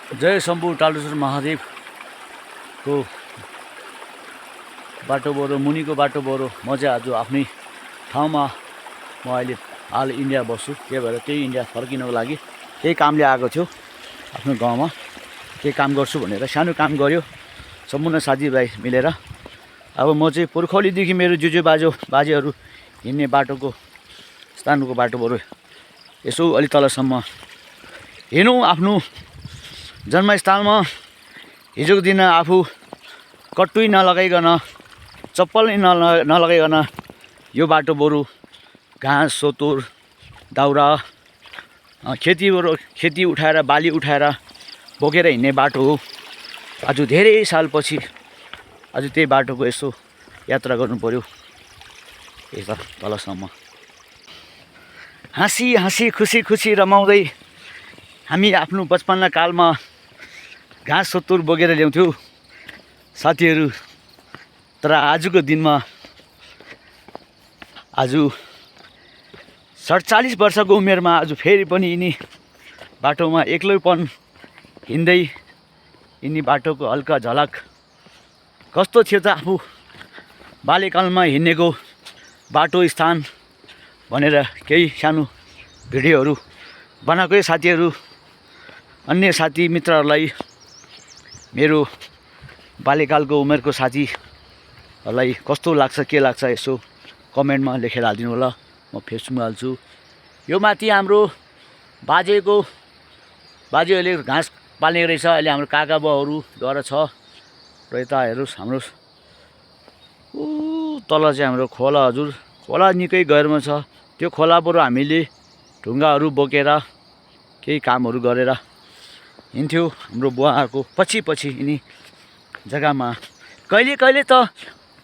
जय शम्भु तालुसर महादेव को बाटो बरो मुनिको बाटो बरो म चाहिँ आज आफ्नै ठाउँमा म अहिले हाल इन्डिया बस्छु। त्यही भएर त्यही इन्डिया फर्किनको लागि त्यही कामले आएको थियो। आफ्नो गाउँमा त्यही काम गर्छु भनेर सानो काम गर्यो सम्पूर्ण साथीभाइ मिलेर। अब म चाहिँ पुर्खौलीदेखि मेरो बाजेहरू हिँड्ने बाटोको स्थानको बाटोबाट यसो अलि तलसम्म हिँडौँ। आफ्नो जन्मस्थलमा हिजोको दिन आफू कट्टुई नलगाइकन चप्पल नै नलगाइकन यो बाटो बरु घाँस सोतुर दाउरा खेती उठाएर बाली उठाएर बोकेर हिँड्ने बाटो हो। आज धेरै सालपछि आज त्यही बाटोको यसो यात्रा गर्नु पर्यो यता तलसम्म। हाँसी हाँसी खुसी खुसी रमाउँदै हामी आफ्नो बचपना कालमा घाँस सोतुर बोकेर ल्याउँथ्यौँ साथीहरू। तर आजको दिनमा आज 47 वर्षको उमेरमा आज फेरि पनि यिनी बाटोमा एक्लैपन हिँड्दै यिनी बाटोको हल्का झलक कस्तो थियो त आफू बाल्यकालमा हिँडेको बाटो स्थान भनेर केही सानो भिडियोहरू बनाएकै साथीहरू अन्य साथी मित्रहरूलाई मेरो बाल्यकालको उमेरको साथीहरूलाई कस्तो लाग्छ के लाग्छ यसो कमेन्टमा लेखेर हालिदिनु होला। म फेसबुकमा हाल्छु। यो माथि हाम्रो बाजेहरूले घाँस पाल्ने रहेछ। अहिले हाम्रो काका बाउहरूद्वारा छ र यता हेर्नुहोस् हाम्रो तल चाहिँ हाम्रो खोला। हजुर खोला निकै गहिरोमा छ। त्यो खोलाबाट हामीले ढुङ्गाहरू बोकेर केही कामहरू गरेर हिँड्थ्यो हाम्रो बुवाहरूको पछि यिनी जग्गामा। कहिले कहिले त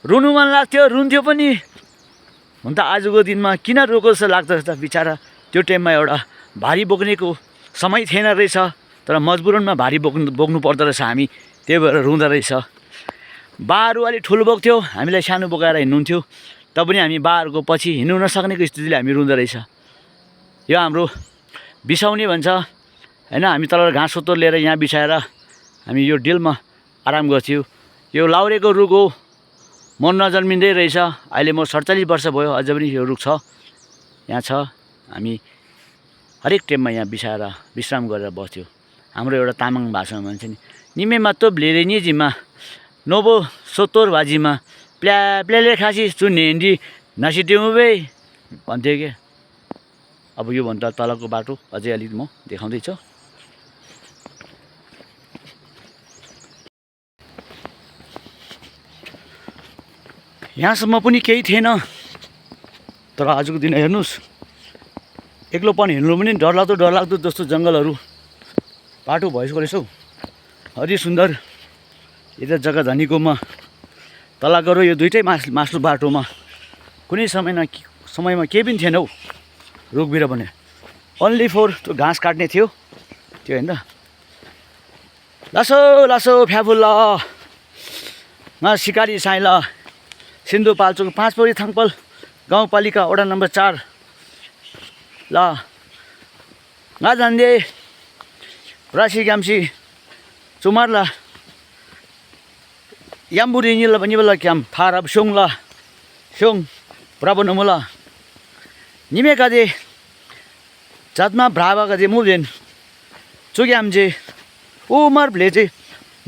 रुनु मन लाग्थ्यो, रुन्थ्यो पनि। हुन त आजको दिनमा किन रोको जस्तो लाग्दो रहेछ बिचरा। त्यो टाइममा एउटा भारी बोक्नेको समय थिएन रहेछ, तर मजबुरनमा भारी बोक्नु पर्दो रहेछ हामी। त्यही भएर रुँदो रहेछ। बाहरू अलिक ठुलो बोक्थ्यो, हामीलाई सानो बोकाएर हिँड्नुहुन्थ्यो। तब पनि हामी बाहरूको पछि हिँड्नु नसक्नेको स्थितिले हामी रुँदो रहेछ। यो हाम्रो बिसाउने भन्छ होइन। हामी तल घाँस सोतुर लिएर यहाँ बिछाएर हामी यो डिलमा आराम गर्थ्यौँ। यो लाउरेको रुख हो, मन नजन्मिँदै रहेछ। अहिले म 47 वर्ष भयो, अझ पनि यो रुख छ, यहाँ छ। हामी हरेक टाइममा यहाँ बिछाएर विश्राम गरेर बस्थ्यौँ। हाम्रो एउटा तामाङ भाषामा भन्छ नि, निमे मातो ब्लेरे निजिमा नोबो सोतोर भाजीमा प्ल्या प्ल्याले खासी चुन्ने हिँडी नसिट्यौँ बे भन्थ्यो क्या। अब योभन्दा तलको बाटो अझै अलिक म देखाउँदैछु। यहाँसम्म पनि केही थिएन, तर आजको दिन हेर्नुहोस् एक्लोपन हिँड्नु पनि डरलाग्दो जस्तो जङ्गलहरू बाटो भइसक्यो रहेछ हौ। अति सुन्दर। यता जग्गा धनीकोमा तल गएर यो दुइटै मास्लो बाटोमा कुनै समयमा केही पनि थिएन हौ। रुखबिर भने ओन्ली फोर त्यो घाँस काट्ने थियो त्यो होइन। लासो फ्याफुल्ला सिकारी साइला सिन्धुपाल्चोक 5 पौडी थाङपल गाउँपालिका वडा नम्बर 4 ल गाझान्दे रासी ग्याम्सी चुमार्ला याम्बुरी निला निबला क्याम थारब सोङला सोङ प्राबनमुला निमेकाजे जातमा भ्रावाकाजे मुभेन चुग्यामजे उमर भ्लेजे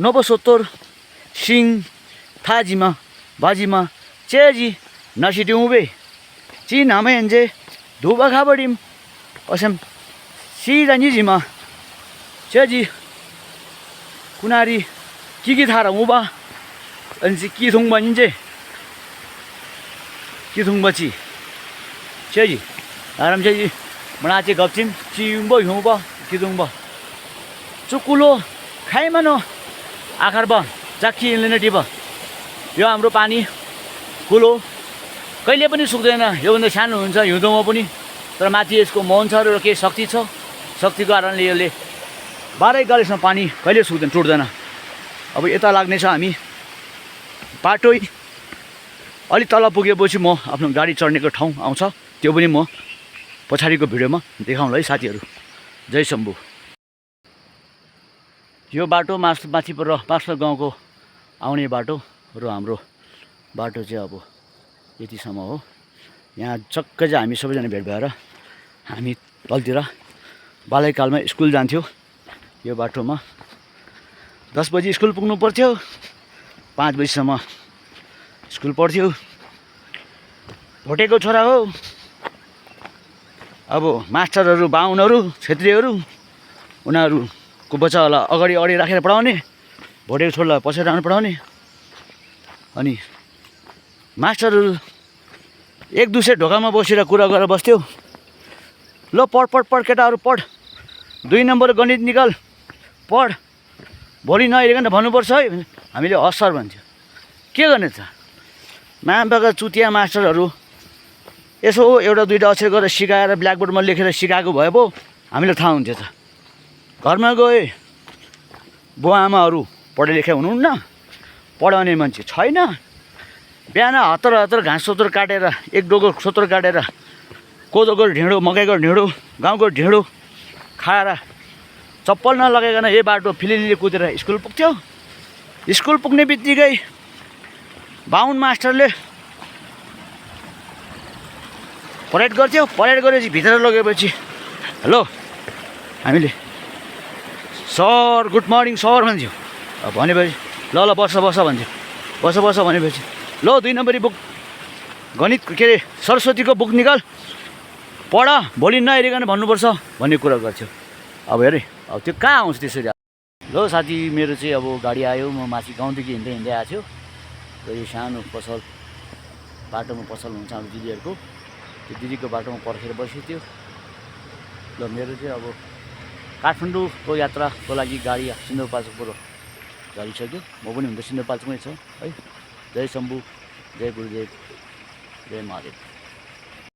नोबोसोत्तोर सिङ थाजीमा बाजीमा चेजी नसिट्यौँ बे ची नामै हेन्जे धुबा खाबडिम असम सिधा निजीमा चेजी कुनारी कि थारा उबा अनि चाहिँ किथुङ भनिन्छ किथुङ बची चेजी आराम चेजी मनाचे गप्छिम चिम्बो हिउँबो किथुङ ब चुकुलो खाइमा न आकार ब जाक्की इन्लेन टिप। यो हाम्रो पानी कुलो कहिले पनि सुक्दैन। योभन्दा सानो हुन्छ हिउँदोमा पनि, तर माथि यसको मौन छ र केही शक्ति छ। शक्तिको कारणले यसले 12-41 पानी कहिले सुक्दैन, टुट्दैन। अब यता लाग्नेछ हामी बाटो अलि तल पुगेपछि म आफ्नो गाडी चढ्नेको ठाउँ आउँछ, त्यो पनि म पछाडिको भिडियोमा देखाउँला है साथीहरू। जय शम्भु। यो बाटो माथि पर मास्टर गाउँको आउने बाटो र हाम्रो बाटो चाहिँ अब यतिसम्म हो। यहाँ चक्कै चाहिँ हामी सबैजना भेट भएर हामी तलतिर बालैकालमा स्कुल जान्थ्यौँ। यो बाटोमा 10 बजी स्कुल पुग्नु पर्थ्यो, 5 बजीसम्म स्कुल पढ्थ्यो। भोटेको छोरा हो। अब मास्टरहरू बाहुनहरू छेत्रीहरू उनीहरूको बच्चाहरूलाई अगाडि राखेर पढाउने, भोटेको छोरालाई पछाडि राखेर पढाउने। अनि मास्टरहरू एक दुसरे ढोकामा बसेर कुरा गरेर बस्थ्यो। ल पढ केटाहरू पढ, 2 नम्बर गणित निकाल, पढ, भोलि नहेरिकन भन्नुपर्छ है। हामीले हस्सर भन्थ्यो। के गर्ने त, मामबाका चुतिया मास्टरहरू यसो एउटा दुईवटा अक्षर गरेर सिकाएर ब्ल्याकबोर्डमा लेखेर सिकाएको भए पो हामीलाई थाहा हुन्थ्यो त। घरमा गए बुवा आमाहरू पढे लेखे हुनुहुन्न, पढाउने मान्छे छैन। बिहान हतार घाँस सोतर काटेर, एक डोको सोतर काटेर कोदोको ढिँडो, मकैको ढिँडो, गाउँको ढिँडो खाएर चप्पल नलगाइकन यही बाटो फिलिलिली कुदेर स्कुल पुग्थ्यो। स्कुल पुग्ने बित्तिकै बाहुन मास्टरले परेड गर्थ्यो। परेड गरेपछि भित्र लगेपछि हेलो हामीले सर गुड मर्निङ सर भन्थ्यो। भनेपछि ल बस भन्थ्यो। बस भनेपछि ल 2 नम्बरी बुक गणित के अरे सरस्वतीको बुक निकाल, पढ, भोलि नहेरिकन भन्नुपर्छ भन्ने कुरा गर्थ्यो। अब हेरेँ अब त्यो कहाँ आउँछ त्यसरी। ल साथी मेरो चाहिँ अब गाडी आयो, म माथि गाउँदेखि हिँड्दै आएको थियो। र यो सानो पसल बाटोमा पसल हुन्छ हाम्रो दिदीहरूको, त्यो दिदीको बाटोमा पर्खेर बसेको थियो। ल मेरो चाहिँ अब काठमाडौँको यात्राको लागि गाडी सिन्धुपाल्चोकबाट झरिसक्यो। म पनि हुन त सिन्धुपाल्चोकमै छ है। जय शम्भु, जय गुरुदेव, जय महादेव।